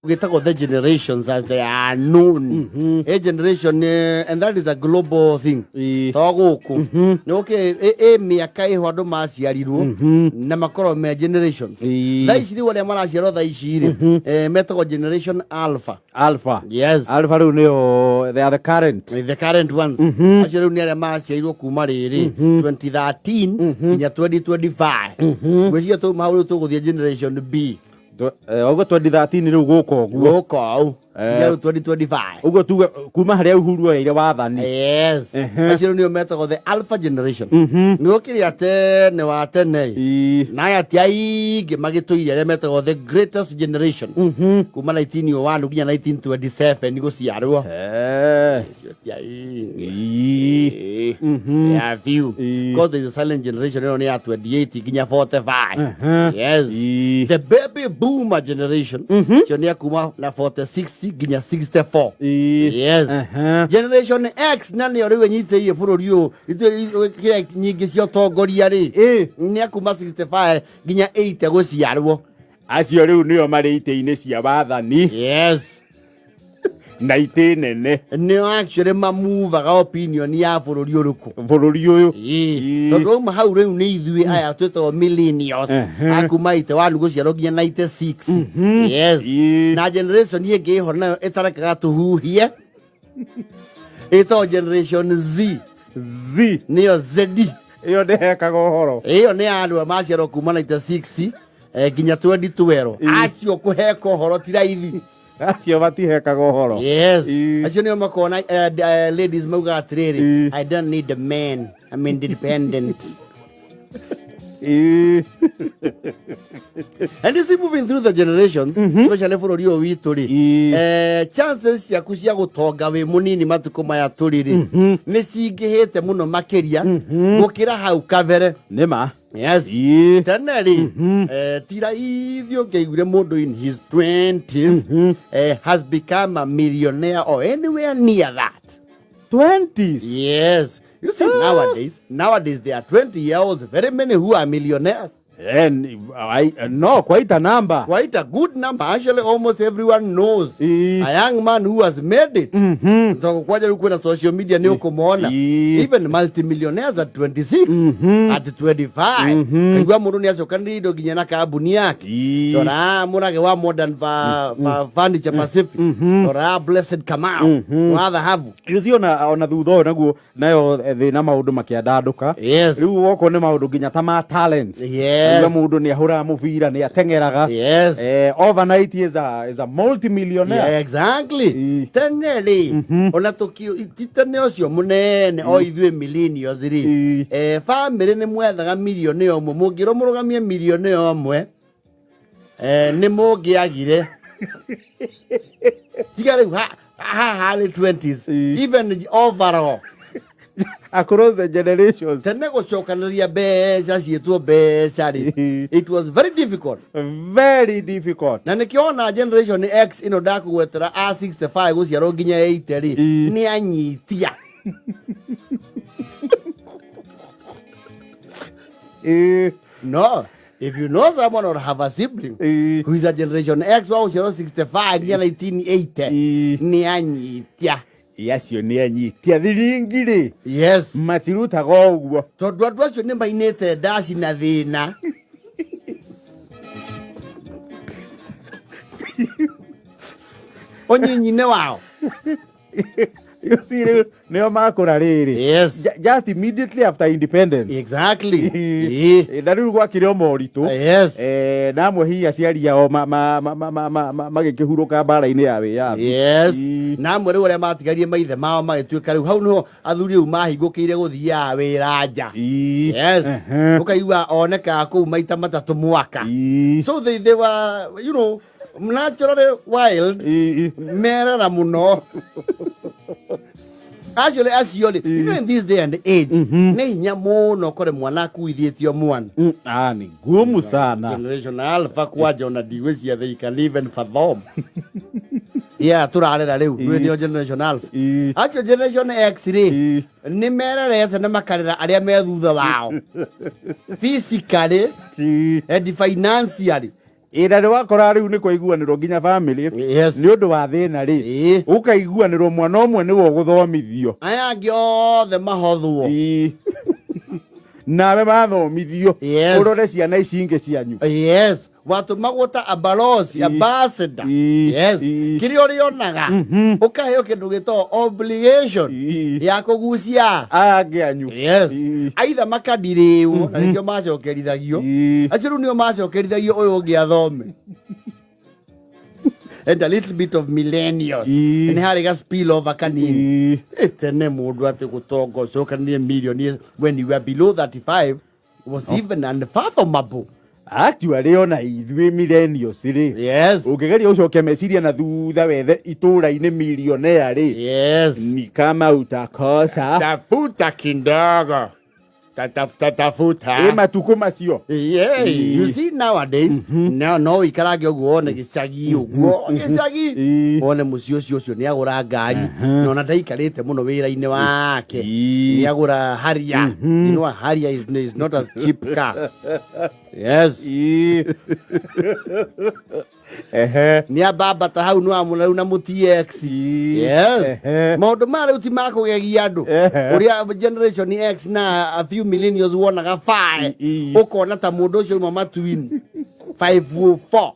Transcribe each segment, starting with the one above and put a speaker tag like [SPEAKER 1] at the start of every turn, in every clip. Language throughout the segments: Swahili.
[SPEAKER 1] We talk about the generations as they are known. A generation, and that is a global thing. Okay, miaka ihodo maciarirwo na makoro me generations. That is what I'm going to say. Metago generation alpha.
[SPEAKER 2] Alpha.
[SPEAKER 1] Yes.
[SPEAKER 2] Alpha they are the current.
[SPEAKER 1] The current ones. Actually, near maciarirwo kuma riri 2013 in 2025. We see to mauro to the generation B.
[SPEAKER 2] Ogo 2013 riu goko
[SPEAKER 1] au 2025
[SPEAKER 2] ugo tu kuma haria uhuru ire wathani.
[SPEAKER 1] Yes. Actually ni metago the alpha generation ni okiri ate ne wa tene na ya tiai magituire le metago the greatest generation kuma 1901 nginya 1927 ni gociarwo tiai yeah view because there is a silent generation on ya 28 nginya 45. Yes. The baby boomer generation chonia kuma na 46 ginya 64. Yes. Generation X nani oriwe nyite ye furorio kira nyingi cio tongoria ri ni akuma 65 ginya 80 gociarwo
[SPEAKER 2] acio riu nio mari ite-ini cia wathani.
[SPEAKER 1] Yes.
[SPEAKER 2] Na ite nene
[SPEAKER 1] ni actually mamuvaga opinion ya furorio ruku
[SPEAKER 2] uyu
[SPEAKER 1] tondu ma hau riu ni ithui aya twetwo millennials akuma ite wanu gociarwo ginya 96. Yes. Na generation yengi ho nayo itarekaga tuhuhie ito generation Z niyo zedi
[SPEAKER 2] iyo ndehekaga uhoro
[SPEAKER 1] iyo ni andu maciarwo kuma 96 ginya 2012 acio kuheka uhoro ti raithi
[SPEAKER 2] acio batihekaga uhoro.
[SPEAKER 1] Yes. Acio ni makona ladies mauga atiriri I don't need a man, I'm independent. And this is moving through the generations, especially for Rio Witori. Chances ya kucia gutonga we munini matuko maya turiri ni cingihite muno makiria gukira hau kavere
[SPEAKER 2] nima.
[SPEAKER 1] Yes. Tene tira ithio ngeigure mundu in his 20s has become a millionaire or anywhere near that.
[SPEAKER 2] 20s?
[SPEAKER 1] Yes. You see, nowadays there are 20-year-olds, very many who are millionaires.
[SPEAKER 2] And no, quite a number.
[SPEAKER 1] Quite a good number. Actually, almost everyone knows a young man who has made it. So, kwa social media ni ukumona. Even multimillionaires at 26, at 25. Kwa muru ni aso kandido ginyana kabuni yake. Tora murage wa modern furniture Pacific. Tora blessed Kamau. Watha havu.
[SPEAKER 2] Yuzi ona thutho naguo nayo thina maundu makiandanduka.
[SPEAKER 1] Yes.
[SPEAKER 2] Riu woko ni maundu ginya ta ma talents.
[SPEAKER 1] Yes.
[SPEAKER 2] Mundu ni ahura muvira ni atengeraga.
[SPEAKER 1] Yes.
[SPEAKER 2] Overnight is a multi-millionaire.
[SPEAKER 1] Yeah, exactly. Teneli. Ona tokio titane ocio munene o ithwe millennials ri. Family ni mwethaga millionaire omwe mungiro murugamie millionaire omwe. Ni mungiagire. Tigare ha 20s. Even overall.
[SPEAKER 2] Across the generations.
[SPEAKER 1] Tene gucokaniria mbeca cietwo mbeca ri. It was very difficult.
[SPEAKER 2] Very difficult.
[SPEAKER 1] Na nikiona generation X ino ndakugwetera A65 guciarwo nginya 80 ri ni anyitia. No. If you know someone or have a sibling who is a generation X wa guciarwo 65 nginya 1980 ni anyitia.
[SPEAKER 2] Yacio ni anyitia thiringiri.
[SPEAKER 1] Yes.
[SPEAKER 2] Matirutaga uguo.
[SPEAKER 1] Tondu andu acio ni mainite ndaci na thina. Onyinyine wao.
[SPEAKER 2] You see, neo makura riri.
[SPEAKER 1] Yes.
[SPEAKER 2] Just immediately after independence.
[SPEAKER 1] Exactly.
[SPEAKER 2] Ndariru gwa kire omoritu.
[SPEAKER 1] Yes.
[SPEAKER 2] Namwe hi aciari yao magikihuruka bara-ini ya wiyathi.
[SPEAKER 1] Yes. Namwe riu aria matigarie maithe mao magituika riu hau no athuri riu mahingukire guthia wira nja. Yes. Ukaigua oneka kuu maita matatu mwaka. So they were, you know, naturally wild. Merera muno. Actually, you know, in this day and age, ne hinya muno kore mwana kuithitio mwana.
[SPEAKER 2] Ni gumu sana.
[SPEAKER 1] Generation Alpha kwaja ona diwecia they can live and fathom. Yeah, turarera riu ni generation Alpha. Actually, generation X ri ni mererete na makarira aria me thutha wao. Physically and financially.
[SPEAKER 2] ira ri wakora riu ni kwaiguanirwo nginya family
[SPEAKER 1] Yes.
[SPEAKER 2] ni undu wa thina ri ukaiguanirwo mwana umwe ni wo guthomithio
[SPEAKER 1] aya angĩ othe mahothwo
[SPEAKER 2] nawe mathomithio
[SPEAKER 1] Yes.
[SPEAKER 2] urore ciana ici ingĩ cianyu
[SPEAKER 1] yes watu magwota abalosi ambassador yes kiri orionaga ukaheo kindu gito obligation ya kugucia
[SPEAKER 2] angĩ anyu
[SPEAKER 1] yes aitha makadiriwo na nikio macokerithagio aciru nio macokerithagio uyu ungi athome and a little bit of millennials ni hari ga spill over kanini tene mundu ati gutongo cokanie million when you were below 35 was even unfathomable.
[SPEAKER 2] actually ona ithuĩ millennials ri
[SPEAKER 1] Yes.
[SPEAKER 2] ũngĩgeria ũcoke meciria na thutha wethe itũũra-inĩ millionaire ri
[SPEAKER 1] Yes.
[SPEAKER 2] ni kama utakosa
[SPEAKER 1] Tafuta kidogo. Tafuta.
[SPEAKER 2] matukũ macio
[SPEAKER 1] Yeah, you see nowadays, no ikarange ũguo one gicagi ũguo gicagi one mũciĩ ũcio nĩ agũra ngari na ona ndaikarĩte mũno wĩra-inĩ wake nĩ agũra Harrier. You know, Harrier is not a cheap car. Yes. Ni abambata hau no amuna na mu TX. Yes. Maundu ma riu ti ma kugegia andu. Uria generation X na a few millennials wonaga 5. Ukona ta mundu ucio mama twin 504.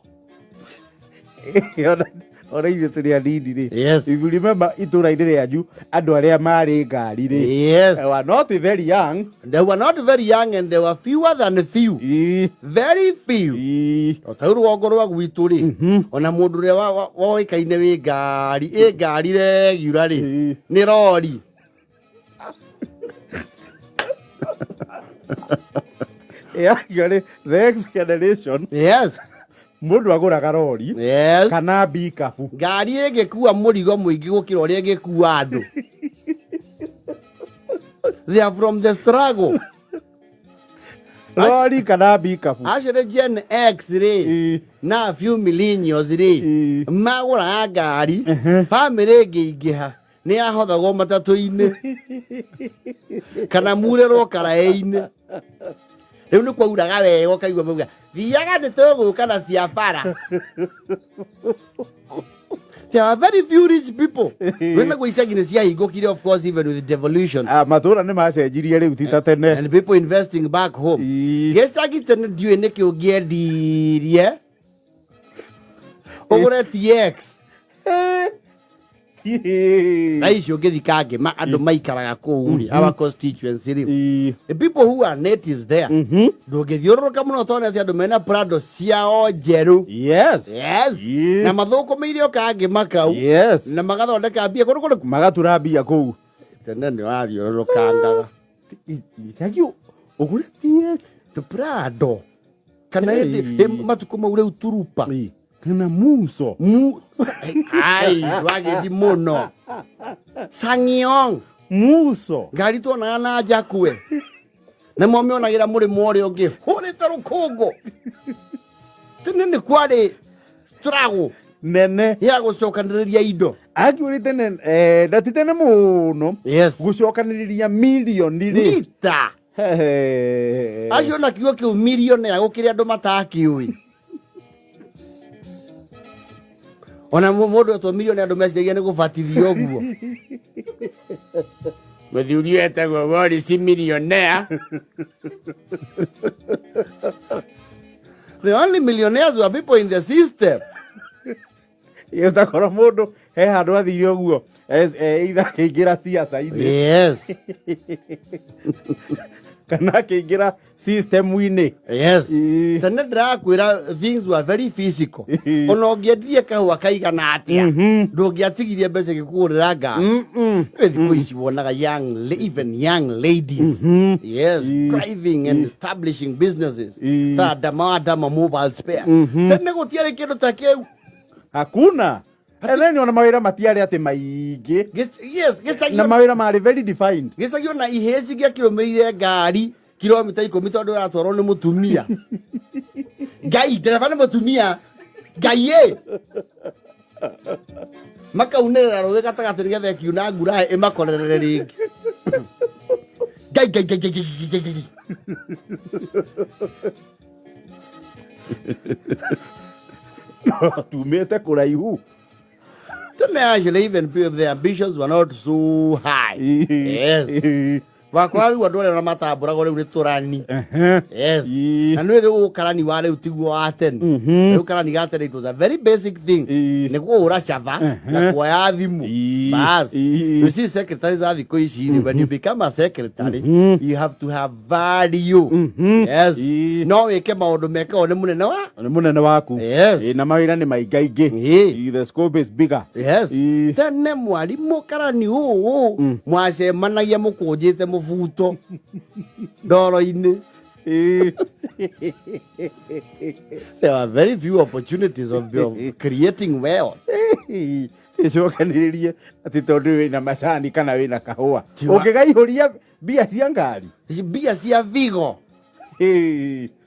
[SPEAKER 2] ona ithuĩ tũrĩ anini ri
[SPEAKER 1] Yes.
[SPEAKER 2] if you remember itũũra-inĩ rĩanyu andũ arĩa marĩ ngari ri
[SPEAKER 1] Yes.
[SPEAKER 2] they were not very young.
[SPEAKER 1] They were not very young and they were fewer than few. Very few. Otau rwongo rwa gwitu ri ona mundu uria woikaine wi ngari regular ri ni rori.
[SPEAKER 2] Actually, the next generation
[SPEAKER 1] Yes.
[SPEAKER 2] mundu agũraga rori
[SPEAKER 1] Yes.
[SPEAKER 2] kana bikabu
[SPEAKER 1] Ngari ĩngĩkua mũrigo mũingĩ gũkĩra ũrĩa ĩngĩkua andũ. They are from the struggle.
[SPEAKER 2] rori kana bikabu
[SPEAKER 1] Actually Gen X ri na a few millennials ri magũraga ngari family ĩngĩingĩha nĩ yahothagwo matatũ-inĩ kana murerwo karaĩ-inĩ. Rĩu nĩ kwauraga wega ũkaigua mauga thiaga nĩ tũgũka na cia bara. There are very few rich people. Wena kwa icagi-inĩ ciahingũkire of course even with devolution.
[SPEAKER 2] matũũra nĩ macenjirie rĩu ti ta tene
[SPEAKER 1] And people investing back home. Gĩcagi tene ndiũĩ nĩkĩ ũngĩendirie ũgũre TX na icio ũngĩthika ngĩma andũ maikaraga kũu ri our constituency ri the people who are natives there ndũngĩthiũrũrũka mũno tone atĩ andũ mena Prado ciao njerũ.
[SPEAKER 2] yes
[SPEAKER 1] Yes. Na mathũkũmĩire ũka ngĩma kau
[SPEAKER 2] yes
[SPEAKER 1] na magathondeka mbia kũndũ kũrĩkũ
[SPEAKER 2] magatura mbia kũu
[SPEAKER 1] tene nĩ wathiũrũrũkangaga
[SPEAKER 2] itagio ũgũre TX
[SPEAKER 1] Prado kana matukũ mau rĩu turupa
[SPEAKER 2] kana muso
[SPEAKER 1] ai wagĩthi mũno Sangiong
[SPEAKER 2] muso
[SPEAKER 1] ngari tuonaga na njakue na momĩonagĩra mũrĩmo ũrĩa ũngĩ hũrĩte rũkũngũ. Tene nĩ kwarĩ struggle
[SPEAKER 2] nene
[SPEAKER 1] ya gũcokanĩrĩria indo.
[SPEAKER 2] actually tene ndati tene mũno
[SPEAKER 1] Yes.
[SPEAKER 2] gũcokanĩrĩria milioni rĩ
[SPEAKER 1] Mita acio na kiugo kĩu millionaire gũkĩrĩ andũ matakĩũĩ. Ona mũndũ etwo millionaire andũ meciragia nĩ gũbatithio ũguo. Mũthuri etagwo Wori si millionaire. The only millionaires were people in the system.
[SPEAKER 2] ĩtakorwo mũndũ he handũ athire ũguo either akĩingĩra siasa-inĩ
[SPEAKER 1] Yes.
[SPEAKER 2] kana akĩingĩra system-inĩ.
[SPEAKER 1] Yes. Tene ndĩrakwĩra things were very physical. Ona ũngĩendirie kahũa kaigana atĩa ndũngĩatigirie mbeca gĩkũgũrĩra ngari. Thikũ ici wonaga even young ladies yes driving and establishing businesses ta dama mobile spares. Tene gũtiarĩ kĩndũ ta kĩu.
[SPEAKER 2] Hakuna. Etheni ona mawĩra matiarĩ atĩ maingĩ
[SPEAKER 1] Yes,
[SPEAKER 2] na mawĩra marĩ very defined.
[SPEAKER 1] gĩcagi ona ihĩci gĩakĩrũmĩrĩire ngari kilomita 10 tondũ ũratwarwo nĩ mũtumia. Ngai ndereba nĩ mũtumia. Ngai makaunĩrĩra rũĩ gatagatĩ nĩgetha ĩkiuna ngura ĩmakorere rĩngĩ. Ngai
[SPEAKER 2] tumete kuraihu.
[SPEAKER 1] Tene actually even people, their ambitions were not so high. Yes. Wakwari wadole na matambura gore uri turani. Yes. Na nwe ro karani wale utigwo aten. Ro karani gaten, it was a very basic thing. Ne ko ura chava na kwa ya thimu. Bas. You see secretaries are the koishi. When you become a secretary, you have to have value. Yes. No weke maundu meka one munene wa.
[SPEAKER 2] One munene waku.
[SPEAKER 1] Yes.
[SPEAKER 2] Na mawira ni maigaige. The scope is bigger.
[SPEAKER 1] Yes. Tene mwari mukarani o mwase managia mukujite mufuto ndoro-ini. There are very few opportunities of creating wealth.
[SPEAKER 2] Icokaniririe ati tondu wina macani kana wina kahua ungigaihũria mbia cia ngari,
[SPEAKER 1] mbia cia vigo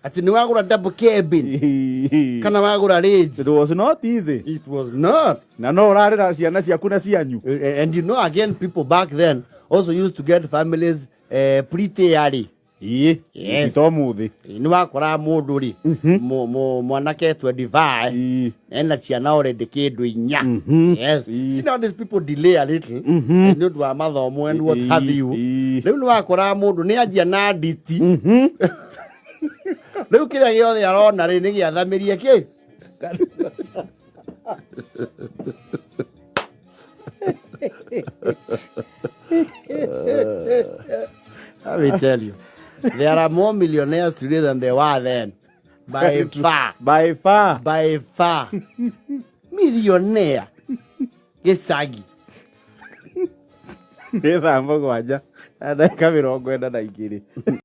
[SPEAKER 1] ati ni wagura double cabin kana wagura range.
[SPEAKER 2] It was not easy.
[SPEAKER 1] It was not.
[SPEAKER 2] Na no urarira ciana ciaku na cianyu.
[SPEAKER 1] And you know, again, people back then also used to get families pretty early.
[SPEAKER 2] Yes. Itomuthi
[SPEAKER 1] ni wakora mundu ri mwanake 25 ena ciana already kindu inya. Yes. See, now these people delay a little and not wa mathomo and what have you. Riu ni wakora mundu ni anjia na nditi. Riu kira giothe arona ri ni giathamirie ki. Let me tell you, there are more millionaires today than there were then. By far.
[SPEAKER 2] By far.
[SPEAKER 1] By far. Millionaire. Gicagi.
[SPEAKER 2] Nĩ thaa mũgwanja na ndagĩka 42.